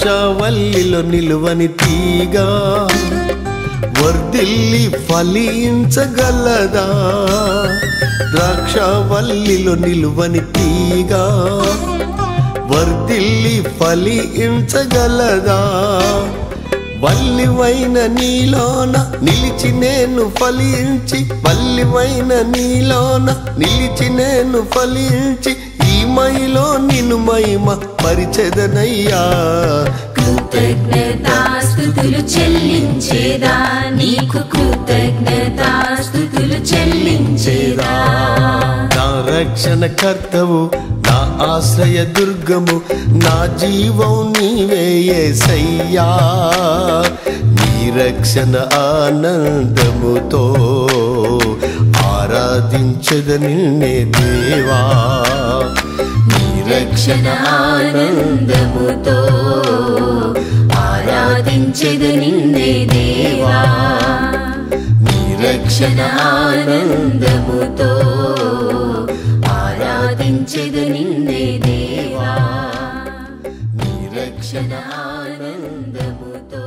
ద్రాక్షవల్లిలో నిలువని తీగ వర్ధిల్లి ఫలించగలదా? ద్రాక్షవల్లిలో నిలువని తీగ వర్ధిల్లి ఫలించగలదా? వల్లివైన నీలోన నిలిచి నేను ఫలించి, వల్లివైన నీలోన నిలిచి నేను ఫలించి, ఈ మైలో నిన్ను మహిమ పరిచెదనయ్యా. కృతజ్ఞతాస్తుతులు చెల్లించేదా, నీకు కృతజ్ఞతాస్తుతులు చెల్లించేదా. నా రక్షణ కర్తవు, నా ఆశ్రయ దుర్గము, నా జీవం నీవే యేసయ్యా. నీ రక్షణ ఆనందముతో ఆరాధించెద నిన్నే దేవా. నీ రక్షణ ఆనందముతో ఆరాధించెద నిన్నే దేవా. నీ రక్షణ ఆనందముతో ఆరాధించెద నిన్నే దేవా. నీ రక్షణ ఆనందముతో